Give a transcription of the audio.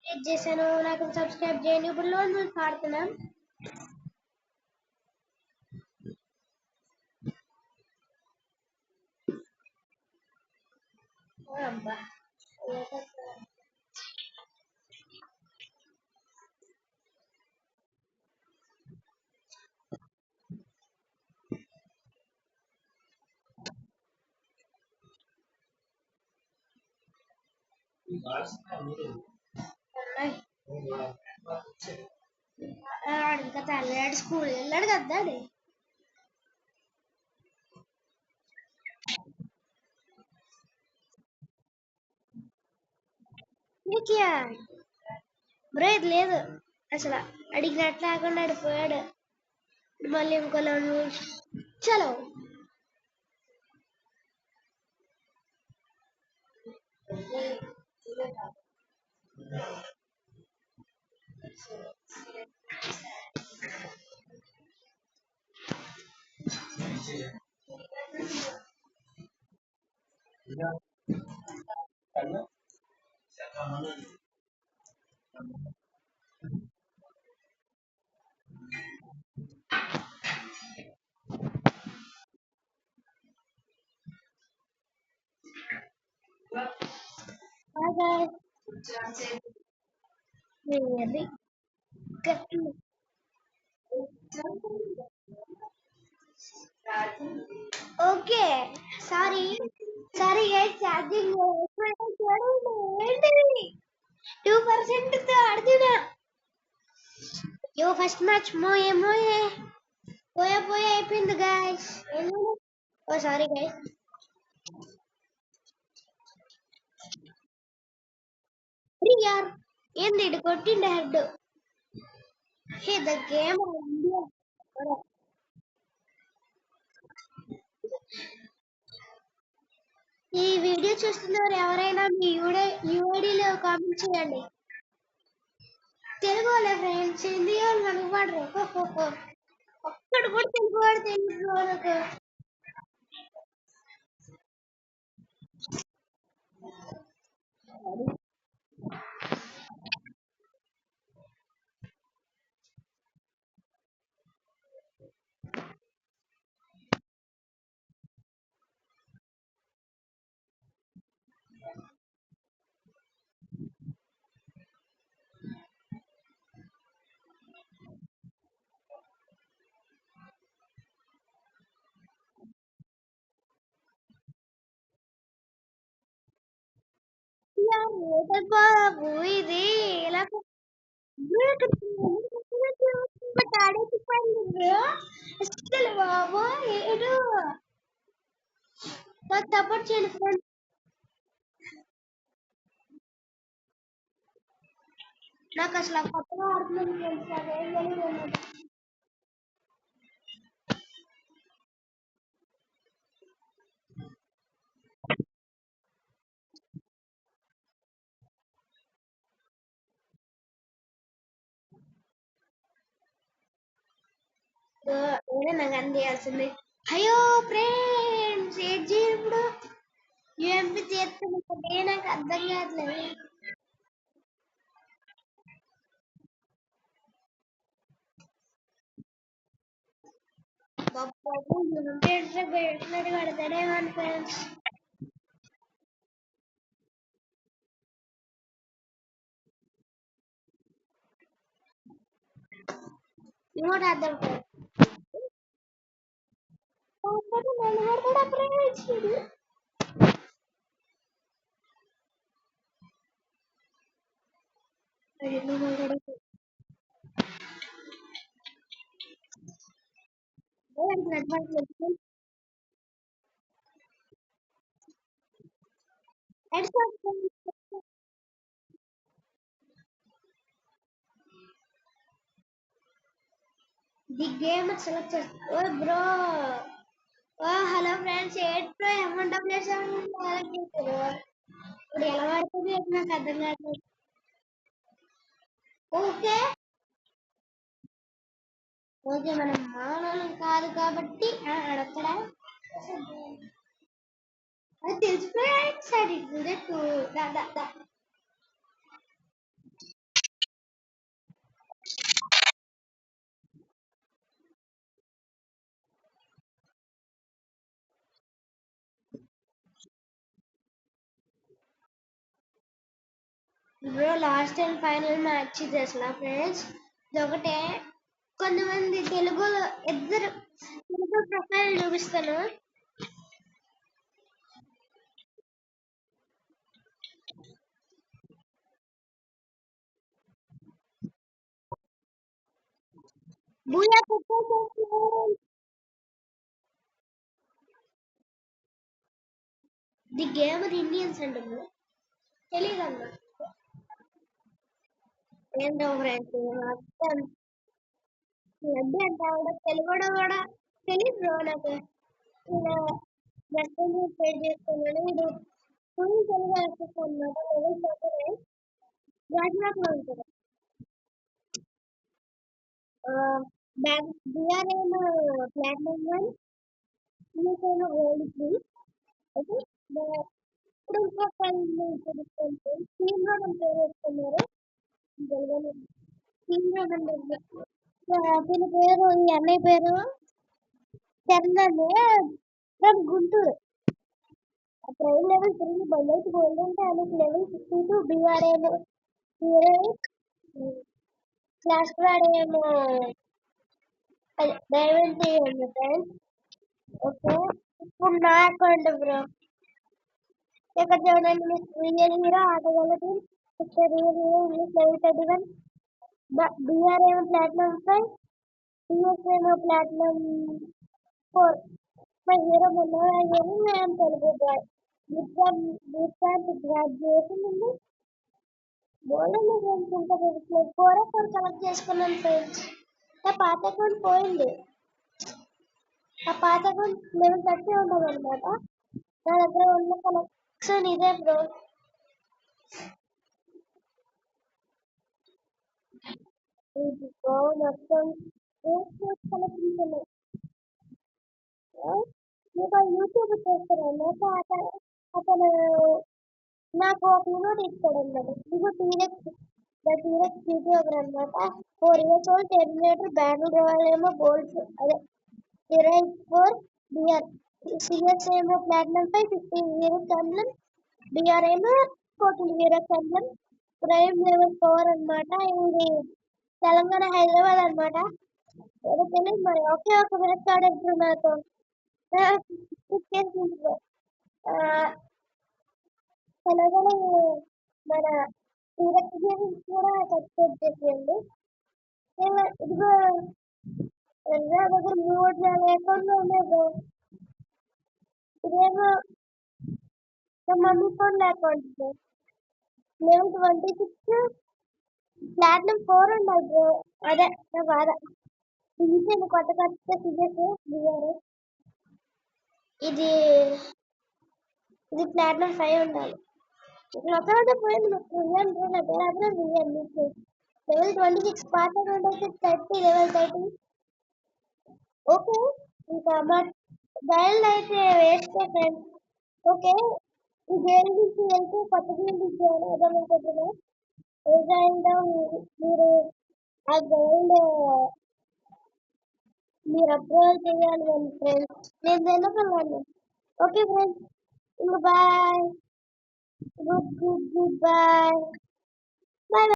Create చేశాను, నాకు subscribe చేయండి. ఇప్పుడు లోన్ పాడుతున్నాం. అబ్బా ఇంకా తల్లాడు, స్కూల్ వెళ్ళాడు కదా. బ్రో ఇది లేదు అసలు, అడిగినట్లు లేకుండా అడిపోయాడు. మళ్ళీ ఇంకో చలో. Okay, sorry sorry guys, charging ఏంటిది 2% తో ఆడుతున్నా. యో ఫస్ట్ మ్యాచ్ మోయే మోయే పోయా పోయా అయిపోయింది గైస్. ఓ సారీ గైస్. యార్ ఏంది ఇటు కొట్టిండే head. Hey the game India. ఈ వీడియో చూస్తున్నవారు ఎవరైనా మీ యూఐడిలో కామెంట్ చేయండి. తెలుగు వాళ్ళ ఫ్రెండ్స్, హిందీ వాళ్ళు మనకు పడరు. ఒక్కడు కూడా తెలుగు వాడు తెలియదు మనకు. బాబు ఇది ఎలా అసలు బాబు ఏడు సపోర్ట్ చేయండి ఫ్రెండ్స్. నాకు అసలు కొత్తగా ఆడుతున్నాను ఫ్రెండ్స్, అదేం తెలియదు. నాకు అందేయాల్సింది. అయ్యో ఫ్రెండ్స్ ఏం చేయాలి ఇప్పుడు? యూఎంపీ చేస్తున్నా నాకు అర్థం కావట్లేదు. బాబు యూఎంపీ బయటనట్టు కడతాడేమని ఫ్రెండ్స్. ఇంకోటి అర్థం ది గేమ్ సెలెక్ట్ చేస్తా. Oh bro, oh hello friends, 8 Pro M1W7 select చేశారు. ఇప్పుడు ఎలా పడుతుంది నాకు అర్థం కాదు. ఓకే ఓకే, మనం మానవులం కాదు కాబట్టి అడగడా అది తెలిసిపోయా. సరే bro last and final match ఇది అసలు ఫ్రెండ్స్ ఇది ఒకటే కొంతమంది తెలుగులో ఇద్దరు తెలుగు ప్రొఫైల్ చూపిస్తాను. బూయా ది గేమర్ ఇండియన్స్ అంటే బ్రో తెలియదన్నా ఏంటో ఫ్రెండ్స్ మొత్తం లడ్డు అంటే ఆవిడ తెలుగు కూడా తెలియదు బ్రో నాకు. ఇలా మెసేజ్ పే చేసుకున్నాను ఇది ఫుల్ తెలుగు యాక్సెస్ అనమాట. లెవెల్ పోతే బ్యాక్లాగ్ లో ఉంటుంది. బ్యాక్ బిఆర్ఏన్ ప్లాటినం 1 ఈకేమో గోల్డ్ 3 ఓకే. ఇప్పుడు ప్రొఫైల్ చూపిస్తుంటే టీమ్ లో మనం పేరు వేసుకున్నారు టీమ్ లో దీని పేరు ఈ అన్నయ్య పేరు Charan from Guntur. Prime level 3 బల్లైట్ గోల్డ్ అంటే ఆయనకి లెవెల్ 52 బిఆర్ఏన్ క్లాస్ కూడా ఏమో డైమండ్ చేయండి ఫ్రెండ్స్. ఓకే ఇప్పుడు నా అకౌంట్ బ్రో ఇక్కడ చూడండి రియల్ హీరో ఆటగాళ్ళకి ఇక్కడ real hero English level 31 BR ఏమో ప్లాటినం 5 టీఎస్ ఏమో ప్లాటినం 4. మా హీరో మొన్న నేను తెలుగు బాయ్ బూట్ గ్రాడ్యుయేషన్ ఉంది. బోల్డెన్ ఫ్రెండ్స్ ఇంకా 4 కలెక్ట్ చేసుకున్నాను ఫ్రెండ్స్. నా పాత అకౌంట్ పోయింది. ఆ పాత అకౌంట్ లెవెల్ 30 ఉండదన్నమాట. నా దగ్గర ఉన్న కలెక్షన్ ఇదే బ్రో. మొత్తం కలెక్షన్స్ ఉన్నాయి. మీకు యూట్యూబ్ చేస్తారన్నమాట. అతను నాకు ఒక యూనిట్ ఇస్తాడు అన్నమాట. ఇది టీరెక్స్ యూట్యూబర్ అనమాట. 4 years old టెర్మినేటర్ బ్యానర్ ఏమో గోల్డ్ అదే 4 బిఆర్ సిఎస్ ఏమో ప్లాటినం 5 50 ఇయర్స్ ఎంబ్లమ్ బిఆర్ ఏమో 14 ఇయర్స్ ఎంబ్లమ్ ప్రైమ్ లెవెల్ 4 అనమాట. ఇది తెలంగాణ హైదరాబాద్ అనమాట. ఏదో తెలియదు మరి. ఒకే ఒక మ్యాచ్ ఆడేట్టు నాతో తెలంగాణ మన టీరెక్స్ గేమ్స్ కూడా సబ్స్క్రైబ్ చేసేయండి. ఇదిగో నా దగ్గర 3 అకౌంట్లు ఉన్నాయి బ్రో. ఇదేమో నా mummy phone account bro. Level 26 platinum 4 ఉండాలి బ్రో. అదే నా బాధ. తీసేది కొత్త కొత్త తీసేసి దిగారు. ఇది ఇది ప్లాటినం 5 ఉండాలి. ఒకరోజు పోయింది నాకు రిజన్ బ్రో. నా పేరు అదే రిజన్ మీకు లెవెల్ 26 పాత అకౌంట్ అయితే 30 లెవెల్ 30. ఓకే ఇంకా మా డైల్ అయితే వేస్ట్ ఫ్రెండ్స్. ఓకే ఈ గేమ్ నుంచి వెళ్తే కొత్త గేమ్ నుంచి ఏదనుకుంటున్నా ఏదైనా మీరు ఆ గైడ్ మీరు అప్రూవల్ చేయాలి కానీ ఫ్రెండ్స్. నేను వెనకాలను. ఓకే ఫ్రెండ్స్ ఇంకా బాయ్. Good bye.